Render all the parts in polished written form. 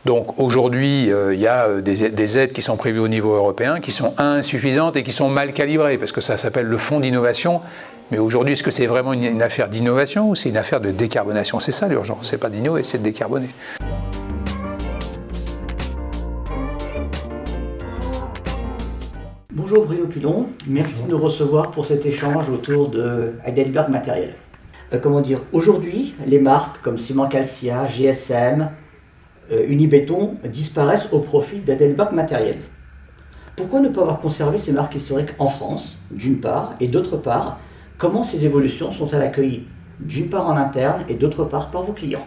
Donc aujourd'hui, il y a des aides qui sont prévues au niveau européen, qui sont insuffisantes et qui sont mal calibrées, parce que ça s'appelle le fonds d'innovation. Mais aujourd'hui, est-ce que c'est vraiment une affaire d'innovation ou c'est une affaire de décarbonation? C'est ça l'urgence, c'est pas d'innover, c'est de décarboner. Bonjour Bruno Pilon, merci de nous recevoir pour cet échange autour de Heidelberg Materials. Aujourd'hui, les marques comme Ciment Calcia, GSM, Unibéton disparaissent au profit d'Heidelberg Materials. Pourquoi ne pas avoir conservé ces marques historiques en France, d'une part, et d'autre part, comment ces évolutions sont-elles accueillies, d'une part en interne et d'autre part par vos clients?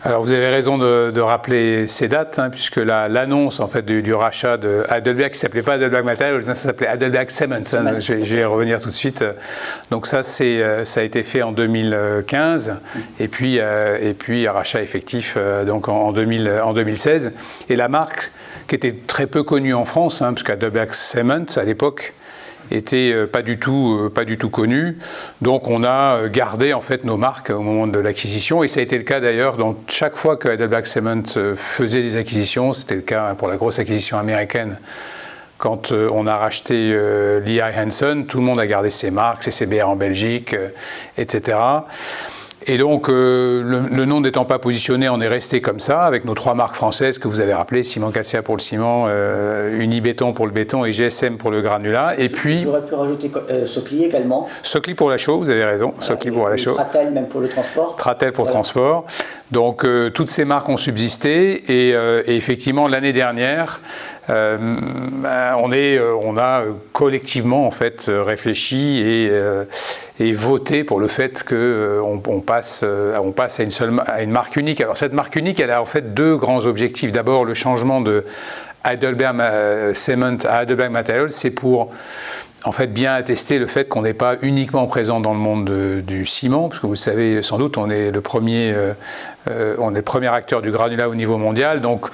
Alors vous avez raison de rappeler ces dates, puisque l'annonce en fait du rachat de Heidelberg, qui ne s'appelait pas Heidelberg Materials, ça s'appelait Heidelberg Cement. Je vais y revenir tout de suite. Donc ça a été fait en 2015, et puis rachat effectif donc en 2016. Et la marque, qui était très peu connue en France, puisque Heidelberg Cement à l'époque était pas du tout connu. Donc on a gardé en fait nos marques au moment de l'acquisition, et ça a été le cas d'ailleurs dans chaque fois que Heidelberg Cement faisait des acquisitions. C'était le cas pour la grosse acquisition américaine. Quand on a racheté Lehigh Hanson, tout le monde a gardé ses marques, CCBR en Belgique, etc. Et donc, le nom n'étant pas positionné, on est resté comme ça, avec nos 3 marques françaises que vous avez rappelées, Ciment Calcia pour le ciment, Unibéton pour le béton et GSM pour le granulat. Et puis... J'aurais pu rajouter Socli également. Socli pour la chaux, vous avez raison. Voilà, Socli pour la chaux. Tratel même pour le transport. Tratel pour le transport. Donc, toutes ces marques ont subsisté, et effectivement, l'année dernière, on a collectivement en fait réfléchi et voté pour le fait qu'on passe à une marque unique. Alors cette marque unique, elle a en fait 2 grands objectifs. D'abord, le changement de Heidelberg Cement à Heidelberg Materials, c'est pour en fait bien attester le fait qu'on n'est pas uniquement présent dans le monde du ciment, parce que vous savez sans doute, on est le premier acteur du granulat au niveau mondial. Donc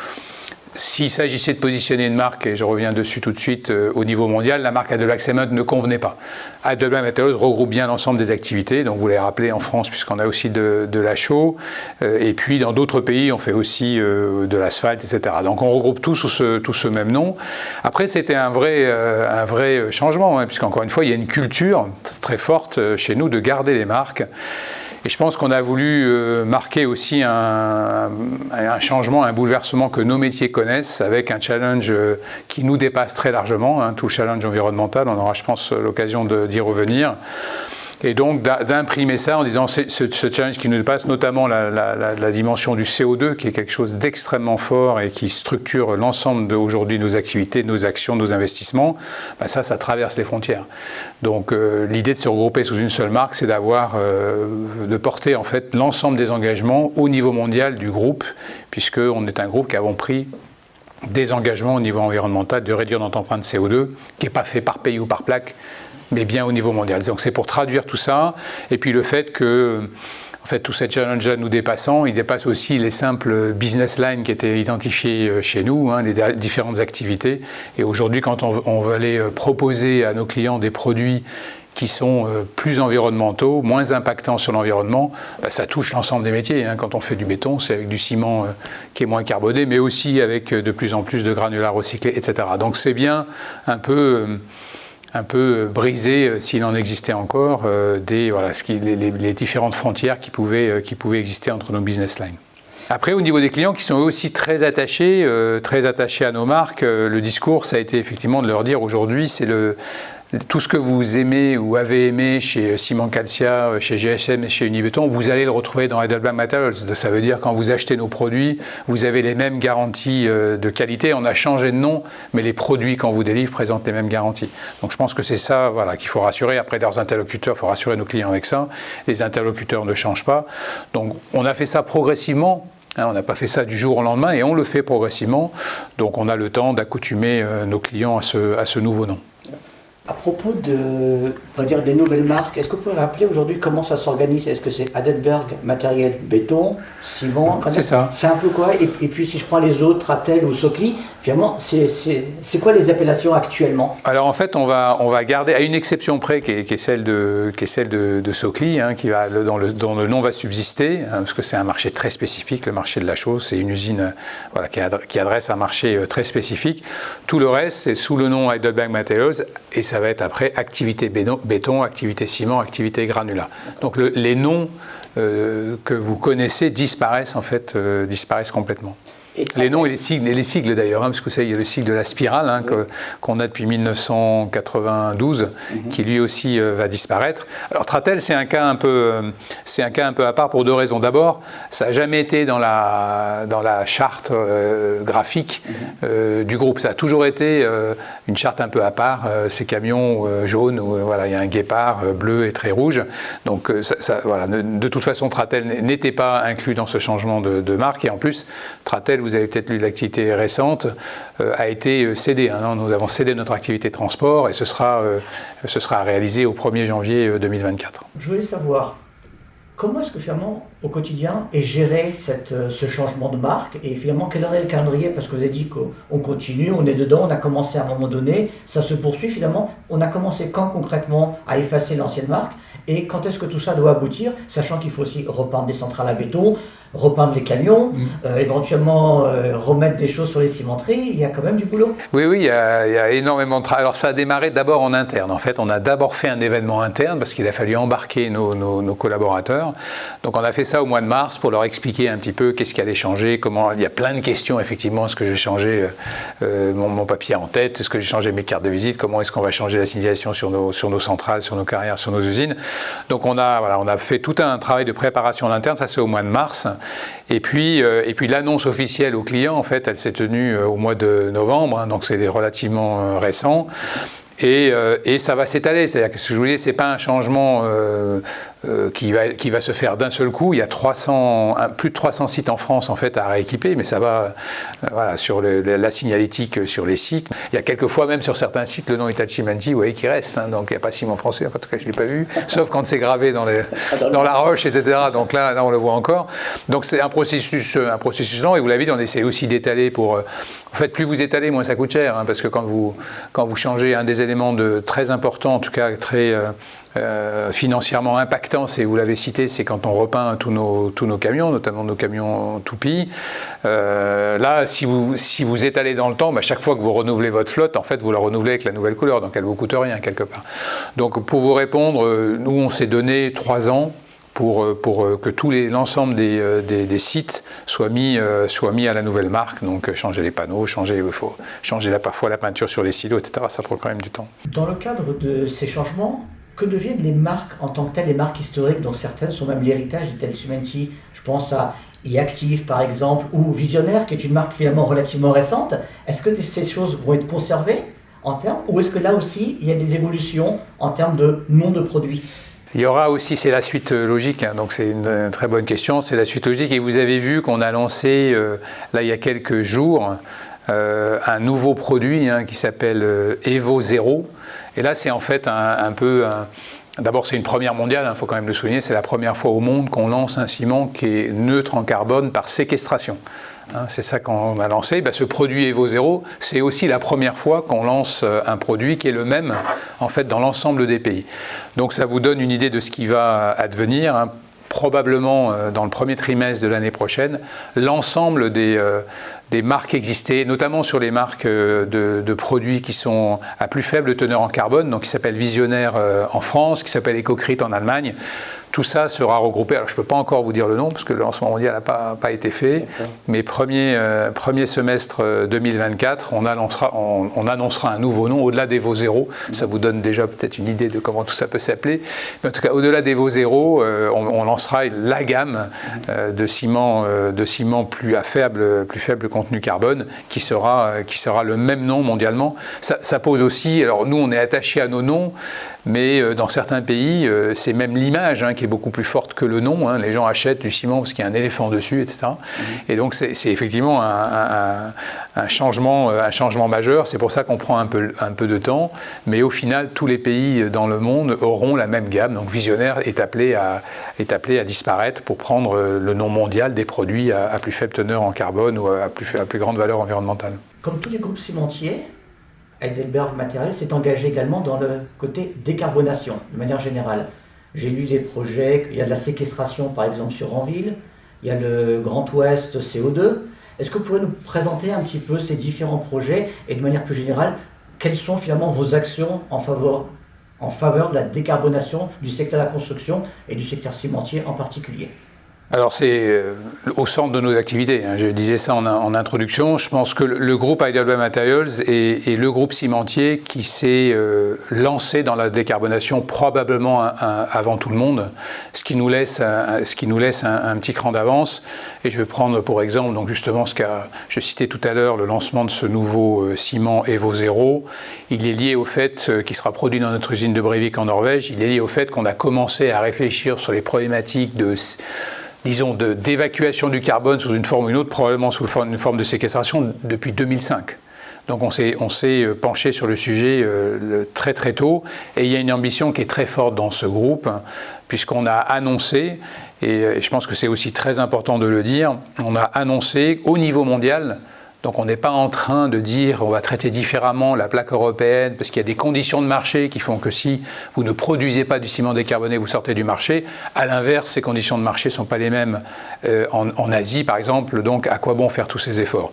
s'il s'agissait de positionner une marque, et je reviens dessus tout de suite, au niveau mondial, la marque Heidelberg Cement ne convenait pas. Heidelberg Materials regroupe bien l'ensemble des activités, donc vous l'avez rappelé en France, puisqu'on a aussi de la chaux, et puis dans d'autres pays, on fait aussi de l'asphalte, etc. Donc on regroupe tout sous ce même nom. Après, c'était un vrai changement, puisqu'encore une fois, il y a une culture très forte chez nous de garder les marques. Et je pense qu'on a voulu marquer aussi un changement, un bouleversement que nos métiers connaissent, avec un challenge qui nous dépasse très largement, tout le challenge environnemental. On aura, je pense, l'occasion d'y revenir. Et donc d'imprimer ça en disant ce challenge qui nous dépasse, notamment la dimension du CO2, qui est quelque chose d'extrêmement fort et qui structure l'ensemble aujourd'hui nos activités, nos actions, nos investissements, ça traverse les frontières. Donc l'idée de se regrouper sous une seule marque, c'est de porter en fait l'ensemble des engagements au niveau mondial du groupe, puisqu'on est un groupe qui avons pris des engagements au niveau environnemental de réduire notre empreinte CO2, qui n'est pas fait par pays ou par plaque, mais bien au niveau mondial. Donc c'est pour traduire tout ça, et puis le fait que en fait, tous ces challenges-là nous dépassant, ils dépassent aussi les simples business lines qui étaient identifiés chez nous, les différentes activités. Et aujourd'hui, quand on veut aller proposer à nos clients des produits qui sont plus environnementaux, moins impactants sur l'environnement, ça touche l'ensemble des métiers. Quand on fait du béton, c'est avec du ciment qui est moins carboné, mais aussi avec de plus en plus de granulats recyclés, etc. Donc c'est bien un peu briser, s'il en existait encore, les différentes frontières qui pouvaient exister entre nos business lines. Après, au niveau des clients qui sont eux aussi très attachés à nos marques, le discours, ça a été effectivement de leur dire aujourd'hui, c'est tout ce que vous aimez ou avez aimé chez Ciment Calcia, chez GSM et chez Unibéton, vous allez le retrouver dans Heidelberg Materials. Ça veut dire quand vous achetez nos produits, vous avez les mêmes garanties de qualité. On a changé de nom, mais les produits qu'on vous délivre présentent les mêmes garanties. Donc je pense que c'est ça qu'il faut rassurer. Après, leurs interlocuteurs, il faut rassurer nos clients avec ça. Les interlocuteurs ne changent pas. Donc on a fait ça progressivement. On n'a pas fait ça du jour au lendemain, et on le fait progressivement. Donc on a le temps d'accoutumer nos clients à ce nouveau nom. À propos on va dire des nouvelles marques, est-ce que vous pouvez rappeler aujourd'hui comment ça s'organise? Est-ce que c'est Heidelberg Matériel Béton, Ciment? C'est ça. C'est un peu quoi? Et puis si je prends les autres, Tratel ou Socli, finalement, c'est quoi les appellations actuellement? Alors en fait, on va garder, à une exception près, qui est celle de Socli, hein, dont le nom va subsister, hein, parce que c'est un marché très spécifique, le marché de la chose, c'est une usine voilà, qui adresse un marché très spécifique. Tout le reste, c'est sous le nom Heidelberg Materials, et ça va être après activité béton, activité ciment, activité granulat. Donc les noms que vous connaissez disparaissent en fait, disparaissent complètement. Les noms et les sigles d'ailleurs, hein, parce que vous savez, il y a le sigle de la spirale hein, qu'on a depuis 1992, qui lui aussi va disparaître. Alors Tratel, c'est un cas un peu à part pour deux raisons. D'abord, ça n'a jamais été dans la charte graphique du groupe. Ça a toujours été une charte un peu à part. Ces camions jaunes où voilà, il y a un guépard bleu et très rouge. Donc voilà, de toute façon, Tratel n'était pas inclus dans ce changement de marque. Et en plus, Tratel, vous avez peut-être lu l'activité récente, a été cédée. Hein. Nous avons cédé notre activité de transport et ce sera réalisé au 1er janvier 2024. Je voulais savoir, comment est-ce que finalement, au quotidien, est géré ce changement de marque? Et finalement, quel en est le calendrier? Parce que vous avez dit qu'on continue, on est dedans, on a commencé à un moment donné, ça se poursuit finalement. On a commencé quand concrètement à effacer l'ancienne marque? Et quand est-ce que tout ça doit aboutir? Sachant qu'il faut aussi repeindre des centrales à béton, repeindre les camions, éventuellement remettre des choses sur les cimenteries, il y a quand même du boulot. Oui, il y a énormément de travail. Alors ça a démarré d'abord en interne. En fait, on a d'abord fait un événement interne parce qu'il a fallu embarquer nos collaborateurs. Donc on a fait ça au mois de mars pour leur expliquer un petit peu qu'est-ce qui allait changer, comment. Il y a plein de questions effectivement. Est-ce que j'ai changé mon papier en tête? Est-ce que j'ai changé mes cartes de visite? Comment est-ce qu'on va changer la signalisation sur nos centrales, sur nos carrières, sur nos usines? Donc on a fait tout un travail de préparation en interne. Ça c'est au mois de mars. Et puis l'annonce officielle aux clients, en fait, elle s'est tenue au mois de novembre, hein, donc c'est relativement récent. Et ça va s'étaler, c'est-à-dire que ce que je vous disais, c'est pas un changement qui va se faire d'un seul coup. Il y a plus de 300 sites en France en fait à rééquiper, mais ça va voilà, sur la signalétique sur les sites. Il y a quelquefois même sur certains sites le nom Itachi-Menti, vous voyez, qui reste, hein, donc il n'y a pas ciment français, en tout cas je ne l'ai pas vu, sauf quand c'est gravé dans la roche, etc. Donc là on le voit encore. Donc c'est un processus lent, et vous l'avez dit, on essaie aussi d'étaler pour... En fait, plus vous étalez, moins ça coûte cher, hein, parce que quand vous changez un des éléments très importants, en tout cas très financièrement impactants, vous l'avez cité, c'est quand on repeint tous nos camions, notamment nos camions toupies. Là, si vous étalez dans le temps, chaque fois que vous renouvelez votre flotte, en fait, vous la renouvelez avec la nouvelle couleur, donc elle ne vous coûte rien quelque part. Donc pour vous répondre, nous on s'est donné 3 ans pour que l'ensemble des sites soient mis à la nouvelle marque, donc changer les panneaux, il faut changer parfois la peinture sur les silos, etc. Ça prend quand même du temps. Dans le cadre de ces changements, que deviennent les marques en tant que telles, les marques historiques, dont certaines sont même l'héritage d'Italcementi? Je pense à e-Active par exemple, ou Visionnaire, qui est une marque finalement relativement récente. Est-ce que ces choses vont être conservées en termes, ou est-ce que là aussi il y a des évolutions en termes de nom de produits? Il y aura aussi, c'est la suite logique, hein, donc c'est une très bonne question, c'est la suite logique. Et vous avez vu qu'on a lancé, là il y a quelques jours, un nouveau produit hein, qui s'appelle Evo Zero. Et là c'est en fait d'abord c'est une première mondiale, il faut quand même le souligner, c'est la première fois au monde qu'on lance un ciment qui est neutre en carbone par séquestration. Hein, c'est ça qu'on a lancé. Ce produit Evo Zero, c'est aussi la première fois qu'on lance un produit qui est le même en fait dans l'ensemble des pays. Donc ça vous donne une idée de ce qui va advenir. Hein. Probablement dans le premier trimestre de l'année prochaine, l'ensemble des marques existées, notamment sur les marques de produits qui sont à plus faible teneur en carbone, donc qui s'appellent Visionnaire en France, qui s'appelle Ecocrit en Allemagne. Tout ça sera regroupé. Alors je ne peux pas encore vous dire le nom parce que le lancement mondial n'a pas été fait, mais premier semestre 2024, on annoncera un nouveau nom au-delà d'Evo Zero. Ça vous donne déjà peut-être une idée de comment tout ça peut s'appeler. Mais en tout cas, au-delà d'Evo Zero, on lancera la gamme de ciment plus faible contenu carbone qui sera le même nom mondialement. Ça pose aussi, alors nous on est attachés à nos noms, mais dans certains pays, c'est même l'image qui est beaucoup plus forte que le nom. Les gens achètent du ciment parce qu'il y a un éléphant dessus, etc. Et donc c'est effectivement un changement majeur. C'est pour ça qu'on prend un peu de temps, mais au final, tous les pays dans le monde auront la même gamme. Donc Visionnaire est appelé à disparaître pour prendre le nom mondial des produits à plus faible teneur en carbone ou à plus grande valeur environnementale. Comme tous les groupes cimentiers, Heidelberg Materials s'est engagé également dans le côté décarbonation, de manière générale. J'ai lu des projets, il y a de la séquestration par exemple sur Anville, il y a le Grand Ouest CO2. Est-ce que vous pourriez nous présenter un petit peu ces différents projets et de manière plus générale, quelles sont finalement vos actions en faveur de la décarbonation du secteur de la construction et du secteur cimentier en particulier? Alors c'est au centre de nos activités, je disais ça en introduction. Je pense que le groupe Heidelberg Materials est le groupe cimentier qui s'est lancé dans la décarbonation probablement avant tout le monde, ce qui nous laisse un petit cran d'avance. Et je vais prendre pour exemple donc justement je citais tout à l'heure, le lancement de ce nouveau ciment EvoZero. Il est lié au fait qu'il sera produit dans notre usine de Brevik en Norvège. Il est lié au fait qu'on a commencé à réfléchir sur les problématiques d'évacuation du carbone sous une forme ou une autre, probablement sous une forme de séquestration depuis 2005. Donc on s'est penché sur le sujet très très tôt, et il y a une ambition qui est très forte dans ce groupe, puisqu'on a annoncé, et je pense que c'est aussi très important de le dire, on a annoncé au niveau mondial. Donc on n'est pas en train de dire on va traiter différemment la plaque européenne parce qu'il y a des conditions de marché qui font que si vous ne produisez pas du ciment décarboné, vous sortez du marché. À l'inverse, ces conditions de marché ne sont pas les mêmes en Asie par exemple, donc à quoi bon faire tous ces efforts?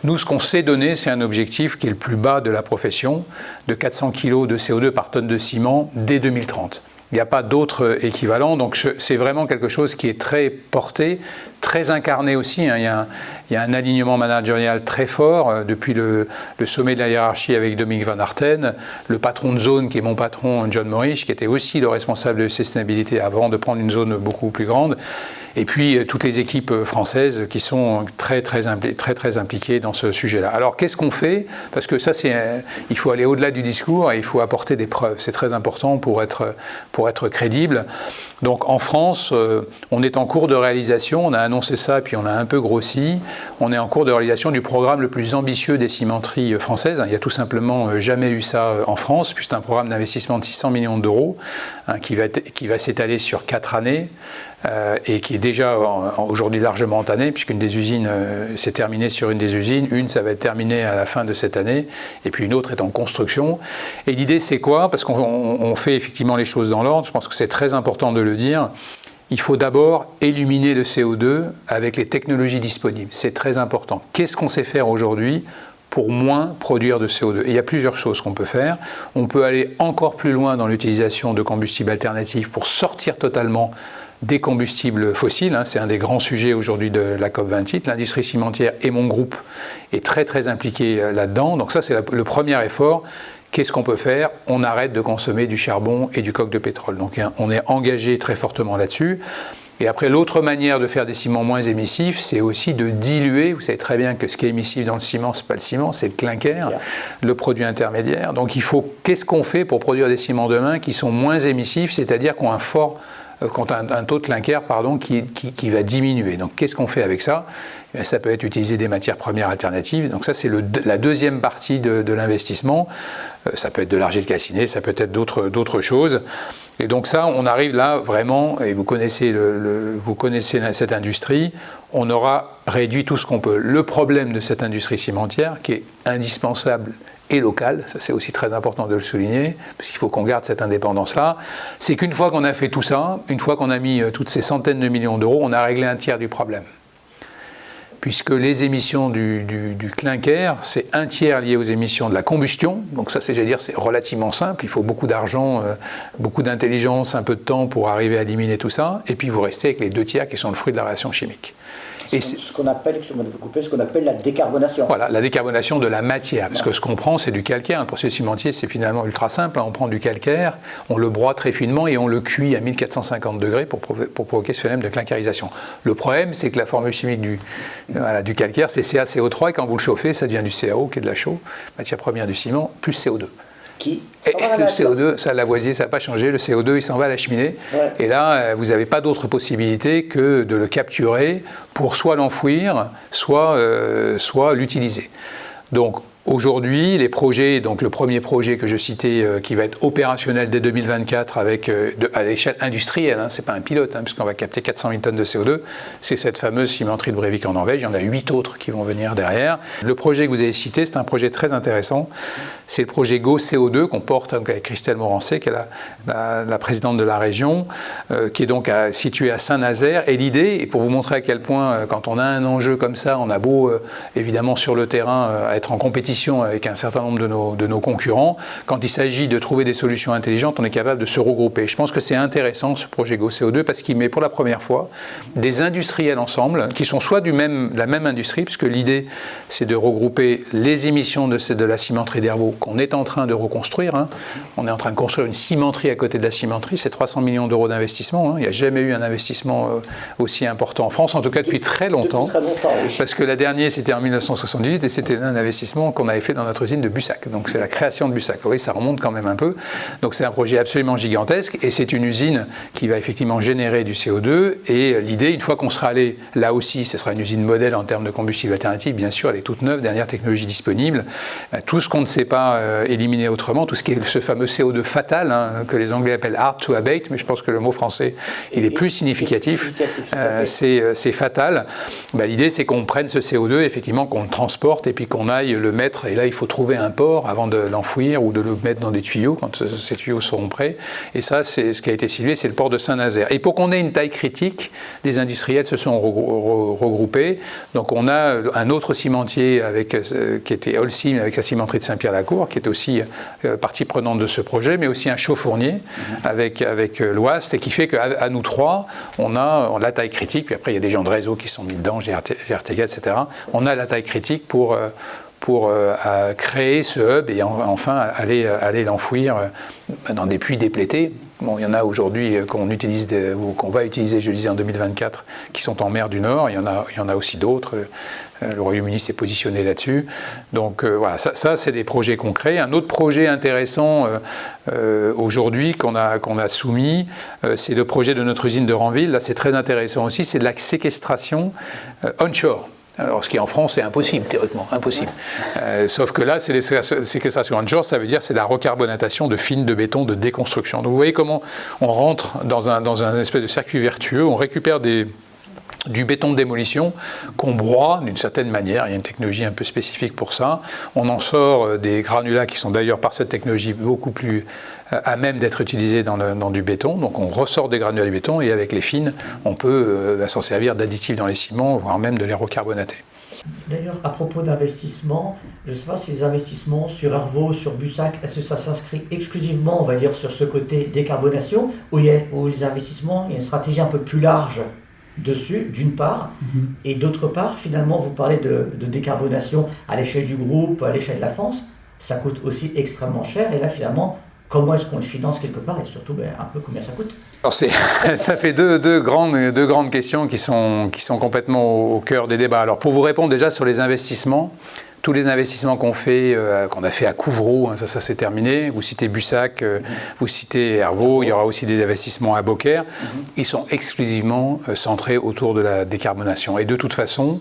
Nous, ce qu'on s'est donné, c'est un objectif qui est le plus bas de la profession, de 400 kg de CO2 par tonne de ciment dès 2030. Il n'y a pas d'autre équivalent, donc c'est vraiment quelque chose qui est très porté, très incarné aussi. Il y a un alignement managérial très fort depuis le sommet de la hiérarchie avec Dominique Van Harten, le patron de zone qui est mon patron John Morich, qui était aussi le responsable de sustainabilité avant de prendre une zone beaucoup plus grande. Et puis toutes les équipes françaises qui sont très impliquées dans ce sujet-là. Alors qu'est-ce qu'on fait? Parce que ça, il faut aller au-delà du discours et il faut apporter des preuves. C'est très important pour être crédible. Donc en France, on est en cours de réalisation, on a annoncé ça puis on a un peu grossi. On est en cours de réalisation du programme le plus ambitieux des cimenteries françaises. Il n'y a tout simplement jamais eu ça en France, puis c'est un programme d'investissement de 600 millions d'euros qui va s'étaler sur 4 années. Et qui est déjà aujourd'hui largement entamé, puisqu'une des usines s'est terminée sur une des usines, une ça va être terminé à la fin de cette année, et puis une autre est en construction. Et l'idée c'est quoi? Parce qu'on fait effectivement les choses dans l'ordre, je pense que c'est très important de le dire. Il faut d'abord éliminer le CO2 avec les technologies disponibles, c'est très important. Qu'est-ce qu'on sait faire aujourd'hui pour moins produire de CO2? Et il y a plusieurs choses qu'on peut faire. On peut aller encore plus loin dans l'utilisation de combustibles alternatifs pour sortir totalement des combustibles fossiles, c'est un des grands sujets aujourd'hui de la COP28. L'industrie cimentière et mon groupe est très impliqué là-dedans. Donc ça, c'est le premier effort. Qu'est-ce qu'on peut faire? On arrête de consommer du charbon et du coke de pétrole. Donc on est engagé très fortement là-dessus. Et après, l'autre manière de faire des ciments moins émissifs, c'est aussi de diluer. Vous savez très bien que ce qui est émissif dans le ciment, ce n'est pas le ciment, c'est le clinker, le produit intermédiaire. Donc qu'est-ce qu'on fait pour produire des ciments demain qui sont moins émissifs, c'est-à-dire qui ont un taux de clinker qui va diminuer. Donc qu'est-ce qu'on fait avec ça? Ça peut être utiliser des matières premières alternatives. Donc ça, c'est la deuxième partie de l'investissement. Ça peut être de l'argile calcinée, ça peut être d'autres choses. Et donc ça, on arrive là vraiment, et vous connaissez cette industrie, on aura réduit tout ce qu'on peut. Le problème de cette industrie cimentière, qui est indispensable et locale, ça c'est aussi très important de le souligner, parce qu'il faut qu'on garde cette indépendance-là, c'est qu'une fois qu'on a fait tout ça, une fois qu'on a mis toutes ces centaines de millions d'euros, on a réglé un tiers du problème. Puisque les émissions du clinker, c'est un tiers lié aux émissions de la combustion. Donc ça, c'est relativement simple. Il faut beaucoup d'argent, beaucoup d'intelligence, un peu de temps pour arriver à éliminer tout ça. Et puis vous restez avec les 2 tiers qui sont le fruit de la réaction chimique. Et ce qu'on appelle la décarbonation. Voilà, la décarbonation de la matière. Parce que ce qu'on prend, c'est du calcaire. Un processus cimentier, c'est finalement ultra simple. On prend du calcaire, on le broie très finement et on le cuit à 1450 degrés pour provoquer ce phénomène de clinkerisation. Le problème, c'est que la formule chimique du calcaire, c'est CaCO3, et quand vous le chauffez, ça devient du CaO, qui est de la chaux, matière première du ciment, plus CO2. qui et le CO2, ça, Lavoisier, ça n'a pas changé. Le CO2, il s'en va à la cheminée. Ouais. Et là, vous n'avez pas d'autre possibilité que de le capturer pour soit l'enfouir, soit l'utiliser. Donc, aujourd'hui, les projets, donc le premier projet que je citais qui va être opérationnel dès 2024 avec, à l'échelle industrielle, hein, ce n'est pas un pilote, hein, puisqu'on va capter 400 000 tonnes de CO2, c'est cette fameuse cimenterie de Brevik en Norvège. Il y en a 8 autres qui vont venir derrière. Le projet que vous avez cité, c'est un projet très intéressant. C'est le projet Go CO2 qu'on porte avec Christelle Morancé, qui est la présidente de la région, qui est donc située à Saint-Nazaire. Et l'idée, et pour vous montrer à quel point, quand on a un enjeu comme ça, on a beau, évidemment, sur le terrain, être en compétition avec un certain nombre de nos concurrents, quand il s'agit de trouver des solutions intelligentes, on est capable de se regrouper. Je pense que c'est intéressant ce projet Go CO2 parce qu'il met pour la première fois des industriels ensemble qui sont soit de la même industrie, puisque l'idée c'est de regrouper les émissions de la cimenterie d'Hervaux qu'on est en train de reconstruire. Hein. On est en train de construire une cimenterie à côté de la cimenterie, c'est 300 millions d'euros d'investissement. Hein. Il n'y a jamais eu un investissement aussi important en France, en tout cas depuis très longtemps. Depuis très longtemps, oui. Parce que la dernière c'était en 1978 et c'était un investissement qu'on avait fait dans notre usine de Bussac. Donc c'est la création de Bussac. Oui, ça remonte quand même un peu. Donc c'est un projet absolument gigantesque et c'est une usine qui va effectivement générer du CO2 et l'idée, une fois qu'on sera allé là aussi, ce sera une usine modèle en termes de combustible alternatif, bien sûr, elle est toute neuve, dernière technologie disponible. Tout ce qu'on ne sait pas éliminer autrement, tout ce qui est ce fameux CO2 fatal, hein, que les Anglais appellent hard to abate, mais je pense que le mot français, il est plus significatif, c'est fatal. Ben, l'idée, c'est qu'on prenne ce CO2, effectivement, qu'on le transporte et puis qu'on aille le mettre. Et là, il faut trouver un port avant de l'enfouir ou de le mettre dans des tuyaux quand ces tuyaux seront prêts. Et ça, c'est ce qui a été ciblé, c'est le port de Saint-Nazaire. Et pour qu'on ait une taille critique, des industriels se sont regroupés. Donc on a un autre cimentier qui était Holcim avec sa cimenterie de Saint-Pierre-la-Cour, qui est aussi partie prenante de ce projet, mais aussi un chauffournier avec l'Ouest, et qui fait qu'à nous trois, on a la taille critique. Puis après, il y a des gens de réseau qui sont mis dedans, GRTGA, etc. On a la taille critique pour créer ce hub et enfin aller l'enfouir dans des puits déplétés. Bon, il y en a aujourd'hui qu'on utilise ou qu'on va utiliser, je le disais, en 2024, qui sont en mer du Nord. Il y en a aussi d'autres. Le Royaume-Uni s'est positionné là-dessus. Donc voilà, ça c'est des projets concrets. Un autre projet intéressant aujourd'hui qu'on a soumis, c'est le projet de notre usine de Ranville. Là, c'est très intéressant aussi. C'est de la séquestration onshore. Alors, ce qui en France est impossible, théoriquement, impossible. Sauf que là, c'est les séquestrations onshore, ça veut dire c'est la recarbonatation de fines de béton de déconstruction. Donc vous voyez comment on rentre dans un espèce de circuit vertueux, on récupère du béton de démolition qu'on broie d'une certaine manière. Il y a une technologie un peu spécifique pour ça. On en sort des granulats qui sont d'ailleurs par cette technologie beaucoup plus à même d'être utilisés dans du béton. Donc on ressort des granulats de béton et avec les fines, on peut s'en servir d'additifs dans les ciments, voire même de les recarbonater. D'ailleurs, à propos d'investissement, je ne sais pas si les investissements sur Hervaux, sur Bussac, est-ce que ça s'inscrit exclusivement, on va dire, sur ce côté décarbonation, ou les investissements, il y a une stratégie un peu plus large dessus, d'une part, et d'autre part, finalement, vous parlez de décarbonation à l'échelle du groupe, à l'échelle de la France, ça coûte aussi extrêmement cher, et là, finalement, comment est-ce qu'on le finance quelque part, et surtout, un peu combien ça coûte? Alors ça fait deux grandes questions qui sont complètement au cœur des débats. Alors pour vous répondre déjà sur les investissements, tous les investissements qu'on a fait à Couvreau, hein, ça c'est terminé. Vous citez Bussac, vous citez Hervaux, il y aura aussi des investissements à Beaucaire. Ils sont exclusivement centrés autour de la décarbonation. Et de toute façon,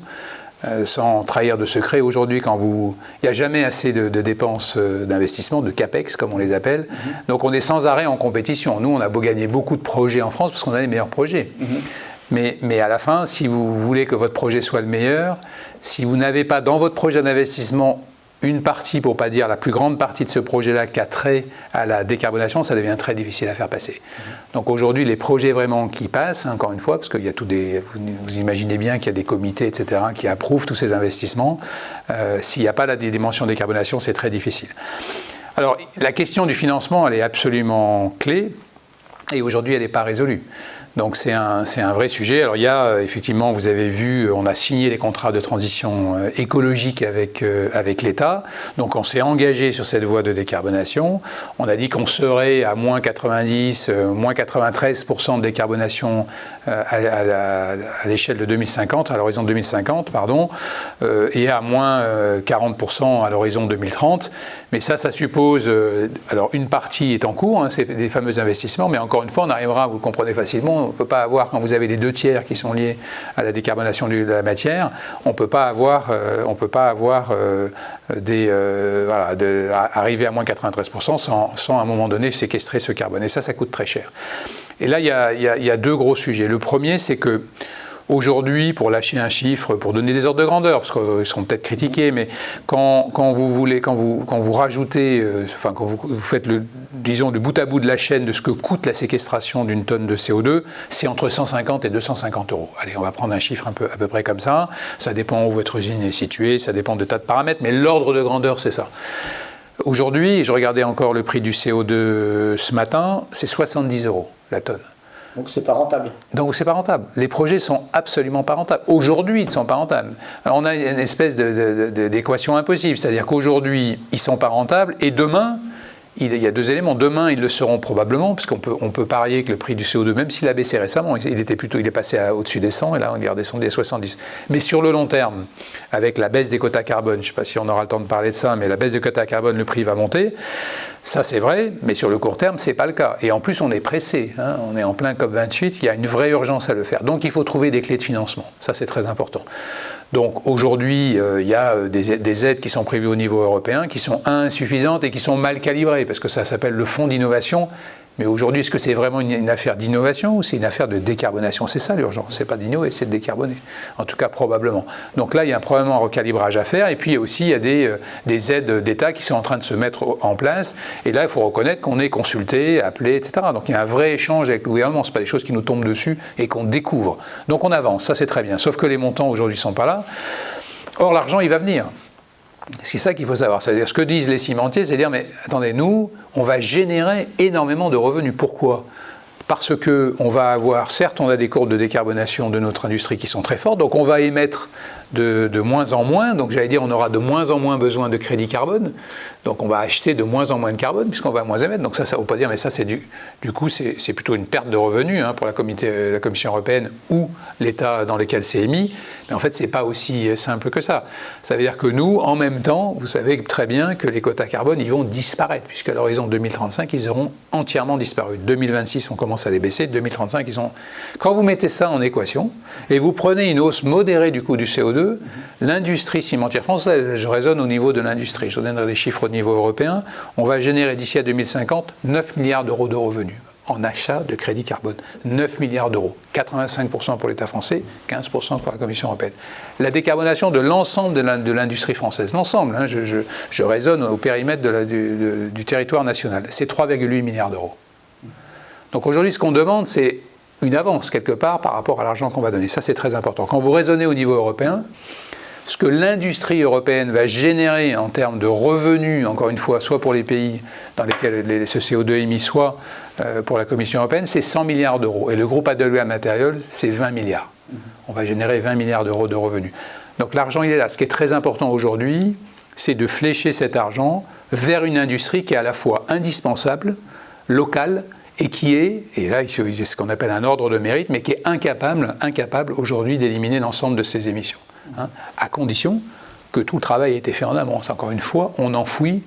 sans trahir de secret, aujourd'hui, il n'y a jamais assez de dépenses d'investissement, de CAPEX, comme on les appelle. Donc on est sans arrêt en compétition. Nous, on a beau gagner beaucoup de projets en France, parce qu'on a les meilleurs projets. Mais à la fin, si vous voulez que votre projet soit le meilleur, si vous n'avez pas dans votre projet d'investissement une partie, pour ne pas dire la plus grande partie de ce projet-là qui a trait à la décarbonation, ça devient très difficile à faire passer. Donc aujourd'hui, les projets vraiment qui passent, encore une fois, parce qu'il y a vous imaginez bien qu'il y a des comités, etc., qui approuvent tous ces investissements, s'il n'y a pas la dimension décarbonation, c'est très difficile. Alors, la question du financement, elle est absolument clé, et aujourd'hui, elle n'est pas résolue. Donc c'est un vrai sujet. Alors il y a effectivement, vous avez vu, on a signé les contrats de transition écologique avec l'État. Donc on s'est engagé sur cette voie de décarbonation. On a dit qu'on serait à moins 90, moins 93% de décarbonation à l'échelle de 2050, à l'horizon 2050, pardon, et à moins 40% à l'horizon 2030. Mais ça suppose, alors une partie est en cours, c'est des fameux investissements, mais encore une fois, on arrivera, vous le comprenez facilement, on ne peut pas avoir, quand vous avez les 2/3 qui sont liés à la décarbonation de la matière, on ne peut pas avoir, arriver à moins 93% sans à un moment donné séquestrer ce carbone. Et ça coûte très cher. Et là, il y a deux gros sujets. Le premier, c'est que aujourd'hui, pour lâcher un chiffre, pour donner des ordres de grandeur, parce qu'ils seront peut-être critiqués, mais quand vous rajoutez, quand vous faites le bout à bout de la chaîne de ce que coûte la séquestration d'une tonne de CO2, c'est entre 150 et 250 €. Allez, on va prendre un chiffre à peu près comme ça. Ça dépend où votre usine est située, ça dépend de tas de paramètres, mais l'ordre de grandeur, c'est ça. Aujourd'hui, je regardais encore le prix du CO2 ce matin, c'est 70 € la tonne. Donc c'est pas rentable. Donc c'est pas rentable. Les projets sont absolument pas rentables. Aujourd'hui, ils ne sont pas rentables. Alors, on a une espèce d'équation impossible, c'est-à-dire qu'aujourd'hui, ils ne sont pas rentables et demain, il y a deux éléments. Demain, ils le seront probablement, parce qu'on peut parier que le prix du CO2, même s'il a baissé récemment, il est passé au-dessus des 100 et là, on est redescendu à 70. Mais sur le long terme, avec la baisse des quotas carbone, je ne sais pas si on aura le temps de parler de ça, mais la baisse des quotas carbone, le prix va monter. Ça, c'est vrai, mais sur le court terme, ce n'est pas le cas. Et en plus, on est pressé. On est en plein COP28, il y a une vraie urgence à le faire. Donc, il faut trouver des clés de financement. Ça, c'est très important. Donc, aujourd'hui, il y a des aides qui sont prévues au niveau européen, qui sont insuffisantes et qui sont mal calibrées, parce que ça s'appelle le fonds d'innovation. Mais aujourd'hui, est-ce que c'est vraiment une affaire d'innovation ou c'est une affaire de décarbonation? C'est ça l'urgence, c'est pas d'innover, c'est de décarboner. En tout cas, probablement. Donc là, il y a probablement un recalibrage à faire. Et puis aussi, il y a des aides d'État qui sont en train de se mettre en place. Et là, il faut reconnaître qu'on est consulté, appelé, etc. Donc il y a un vrai échange avec le gouvernement. Ce pas des choses qui nous tombent dessus et qu'on découvre. Donc on avance, ça c'est très bien. Sauf que les montants aujourd'hui ne sont pas là. Or, l'argent, il va venir. C'est ça qu'il faut savoir. C'est-à-dire, ce que disent les cimentiers, c'est dire, mais attendez, nous, on va générer énormément de revenus. Pourquoi ? Parce qu'on va avoir, certes, on a des courbes de décarbonation de notre industrie qui sont très fortes, donc on va émettre de moins en moins, donc j'allais dire on aura de moins en moins besoin de crédit carbone, donc on va acheter de moins en moins de carbone puisqu'on va moins émettre, donc ça ne veut pas dire, mais ça c'est du coup c'est plutôt une perte de revenus pour la Commission européenne ou l'État dans lequel c'est émis, mais en fait c'est pas aussi simple que ça. Ça veut dire que nous, en même temps, vous savez très bien que les quotas carbone ils vont disparaître, puisqu'à l'horizon 2035 ils auront entièrement disparu. 2026 on commence à les baisser, 2035 ils ont... Quand vous mettez ça en équation, et vous prenez une hausse modérée du coût du CO2, l'industrie cimentière française, je raisonne au niveau de l'industrie, je vous donnerai des chiffres au niveau européen, on va générer d'ici à 2050 9 milliards d'euros de revenus en achat de crédit carbone. 9 milliards d'euros, 85% pour l'État français, 15% pour la Commission européenne. La décarbonation de l'ensemble de l'industrie française, l'ensemble, je raisonne au périmètre du territoire national, c'est 3,8 milliards d'euros. Donc aujourd'hui, ce qu'on demande, c'est une avance quelque part par rapport à l'argent qu'on va donner. Ça, c'est très important. Quand vous raisonnez au niveau européen, ce que l'industrie européenne va générer en termes de revenus, encore une fois, soit pour les pays dans lesquels ce CO2 est émis, soit pour la Commission européenne, c'est 100 milliards d'euros. Et le groupe Heidelberg Materials, c'est 20 milliards. On va générer 20 milliards d'euros de revenus. Donc l'argent, il est là. Ce qui est très important aujourd'hui, c'est de flécher cet argent vers une industrie qui est à la fois indispensable, locale, et qui est, et là il y a ce qu'on appelle un ordre de mérite, mais qui est incapable aujourd'hui d'éliminer l'ensemble de ces émissions. À condition que tout le travail ait été fait en amont. Encore une fois, on n'enfouit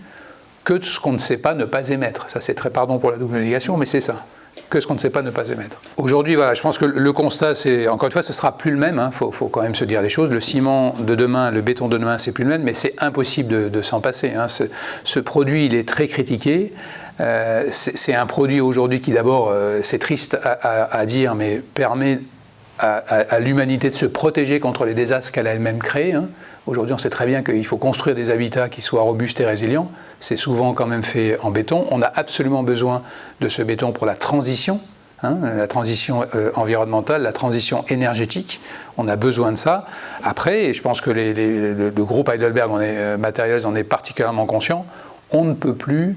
que ce qu'on ne sait pas ne pas émettre. Ça c'est très, pardon pour la double négation, mais c'est ça. Que ce qu'on ne sait pas ne pas émettre. Aujourd'hui, voilà, je pense que le constat, c'est, encore une fois, ce ne sera plus le même, faut quand même se dire les choses. Le ciment de demain, le béton de demain, c'est plus le même, mais c'est impossible de s'en passer. Ce produit, il est très critiqué. C'est un produit aujourd'hui qui, d'abord, c'est triste à dire, mais permet à l'humanité de se protéger contre les désastres qu'elle a elle-même créés. Aujourd'hui, on sait très bien qu'il faut construire des habitats qui soient robustes et résilients. C'est souvent quand même fait en béton. On a absolument besoin de ce béton pour la transition, la transition environnementale, la transition énergétique. On a besoin de ça. Après, je pense que le groupe Heidelberg Materials en est particulièrement conscient, on ne peut plus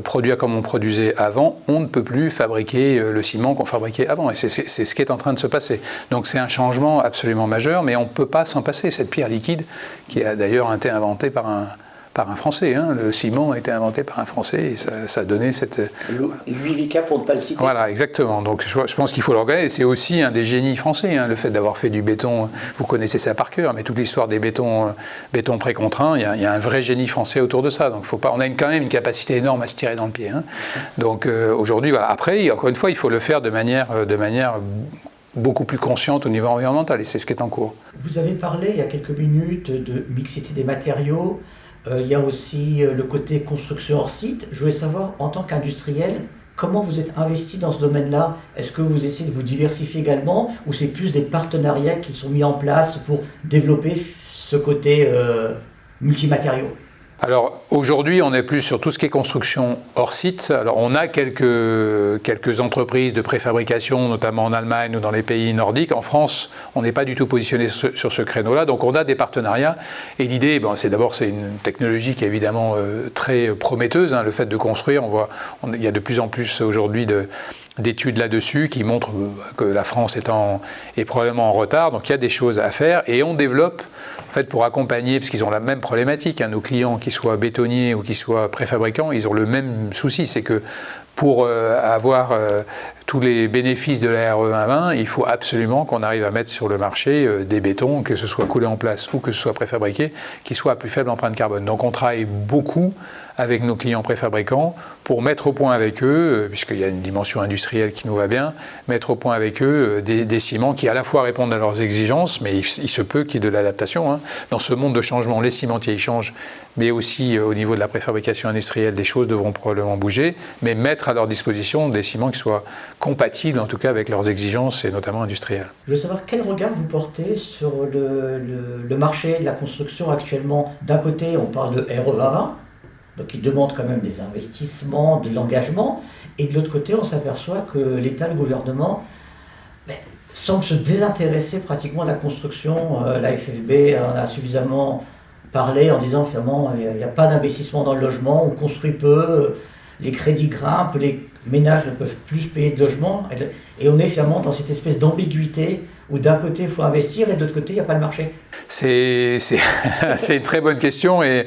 produire comme on produisait avant, on ne peut plus fabriquer le ciment qu'on fabriquait avant. Et c'est ce qui est en train de se passer. Donc c'est un changement absolument majeur, mais on ne peut pas s'en passer. Cette pierre liquide, qui a d'ailleurs été inventée par un Français. Hein. Le ciment a été inventé par un Français et ça a donné cette... Louis Vicat, pour ne pas le citer. Voilà, exactement. Donc je pense qu'il faut le reconnaître. C'est aussi un des génies français, hein, le fait d'avoir fait du béton. Vous connaissez ça par cœur, mais toute l'histoire des bétons précontraints, il y a un vrai génie français autour de ça. Donc faut pas, on a quand même une capacité énorme à se tirer dans le pied. Hein. Donc aujourd'hui, voilà. Après, encore une fois, il faut le faire de manière beaucoup plus consciente au niveau environnemental, et c'est ce qui est en cours. Vous avez parlé il y a quelques minutes de mixité des matériaux. Il y a aussi le côté construction hors site. Je voulais savoir, en tant qu'industriel, comment vous êtes investi dans ce domaine-là? Est-ce que vous essayez de vous diversifier également, ou c'est plus des partenariats qui sont mis en place pour développer ce côté multimatériaux? Alors aujourd'hui, on est plus sur tout ce qui est construction hors site. Alors on a quelques entreprises de préfabrication, notamment en Allemagne ou dans les pays nordiques. En France, on n'est pas du tout positionné sur ce créneau-là. Donc on a des partenariats. Et l'idée, c'est une technologie qui est évidemment très prometteuse. Hein, le fait de construire, il y a de plus en plus aujourd'hui d'études là-dessus qui montrent que la France est probablement en retard. Donc il y a des choses à faire et on développe, en fait, pour accompagner, parce qu'ils ont la même problématique, hein, nos clients, qu'ils soient bétonniers ou qu'ils soient préfabricants, ils ont le même souci, c'est que pour avoir tous les bénéfices de la RE 120, il faut absolument qu'on arrive à mettre sur le marché des bétons, que ce soit coulé en place ou que ce soit préfabriqué, qui soient à plus faible empreinte carbone. Donc on travaille beaucoup avec nos clients préfabricants pour mettre au point avec eux, puisqu'il y a une dimension industrielle qui nous va bien, mettre au point avec eux des ciments qui à la fois répondent à leurs exigences, mais il se peut qu'il y ait de l'adaptation. Hein. Dans ce monde de changement, les cimentiers ils changent, mais aussi au niveau de la préfabrication industrielle, des choses devront probablement bouger, mais mettre à leur disposition des ciments qui soient compatibles en tout cas avec leurs exigences et notamment industrielles. Je veux savoir quel regard vous portez sur le marché de la construction actuellement. D'un côté, on parle de RE 2020, donc il demande quand même des investissements, de l'engagement, et de l'autre côté, on s'aperçoit que l'État, le gouvernement, semble se désintéresser pratiquement de la construction. La FFB en a suffisamment parlé en disant finalement il n'y a pas d'investissement dans le logement, on construit peu, les crédits grimpent, les ménages ne peuvent plus payer de logement, et on est finalement dans cette espèce d'ambiguïté où d'un côté il faut investir et de l'autre côté il n'y a pas le marché. C'est une très bonne question et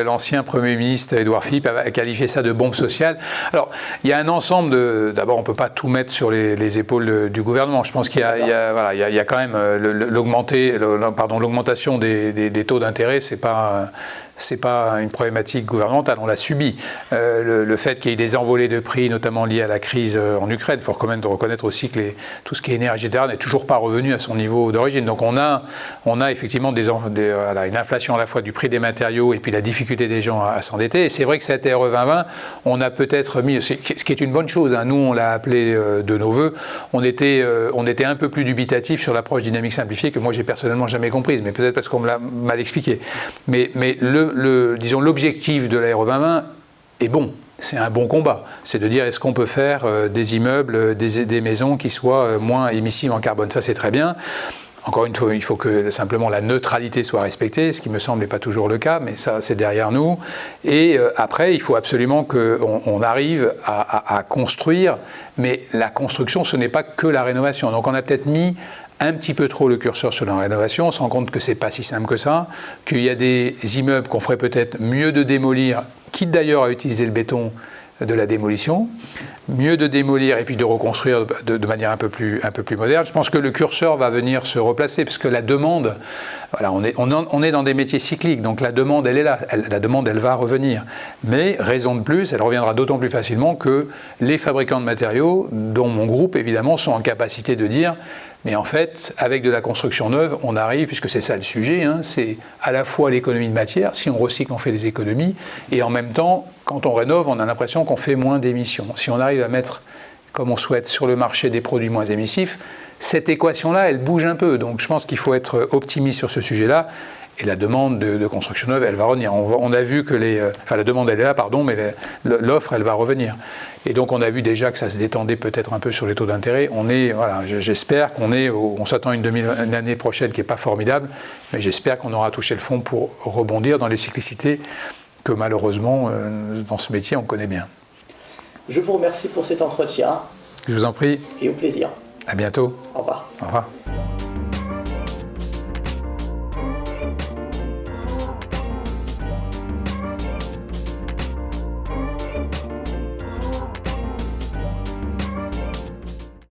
l'ancien Premier ministre Édouard Philippe a qualifié ça de bombe sociale. Alors il y a un ensemble d'abord on ne peut pas tout mettre sur les épaules du gouvernement. Je pense qu'il y a quand même l'augmentation des taux d'intérêt, c'est pas une problématique gouvernementale, on l'a subi. Le fait qu'il y ait des envolées de prix, notamment liées à la crise en Ukraine, il faut reconnaître aussi que tout ce qui est énergie n'est toujours pas revenu à son niveau d'origine. Donc on a effectivement une inflation à la fois du prix des matériaux et puis la difficulté des gens à s'endetter. Et c'est vrai que cette RE 2020, on a peut-être mis, ce qui est une bonne chose, hein, nous on l'a appelé de nos voeux, on était un peu plus dubitatif sur l'approche dynamique simplifiée que moi j'ai personnellement jamais comprise, mais peut-être parce qu'on me l'a mal expliqué. Mais disons l'objectif de la RE 2020 est bon. C'est un bon combat. C'est de dire est-ce qu'on peut faire des immeubles, des maisons qui soient moins émissives en carbone. Ça, c'est très bien. Encore une fois, il faut que simplement la neutralité soit respectée, ce qui me semble n'est pas toujours le cas, mais ça, c'est derrière nous. Et après, il faut absolument qu'on arrive à construire, mais la construction, ce n'est pas que la rénovation. Donc on a peut-être mis un petit peu trop le curseur sur la rénovation, on se rend compte que c'est pas si simple que ça, qu'il y a des immeubles qu'on ferait peut-être mieux de démolir, quitte d'ailleurs à utiliser le béton de la démolition, mieux de démolir et puis de reconstruire de manière un peu plus moderne. Je pense que le curseur va venir se replacer parce que la demande, voilà, on est dans des métiers cycliques, donc la demande elle est là, la demande elle va revenir. Mais raison de plus, elle reviendra d'autant plus facilement que les fabricants de matériaux, dont mon groupe évidemment, sont en capacité de dire mais en fait, avec de la construction neuve, on arrive, puisque c'est ça le sujet, hein, c'est à la fois l'économie de matière, si on recycle, on fait des économies, et en même temps, quand on rénove, on a l'impression qu'on fait moins d'émissions. Si on arrive à mettre, comme on souhaite, sur le marché des produits moins émissifs, cette équation-là, elle bouge un peu. Donc je pense qu'il faut être optimiste sur ce sujet-là. Et la demande de construction neuve, elle va revenir. On a vu que la demande, elle est là, pardon, mais l'offre, elle va revenir. Et donc, on a vu déjà que ça se détendait peut-être un peu sur les taux d'intérêt. J'espère on s'attend à une année prochaine qui n'est pas formidable, mais j'espère qu'on aura touché le fond pour rebondir dans les cyclicités que malheureusement, dans ce métier, on connaît bien. Je vous remercie pour cet entretien. Je vous en prie. Et au plaisir. À bientôt. Au revoir. Au revoir.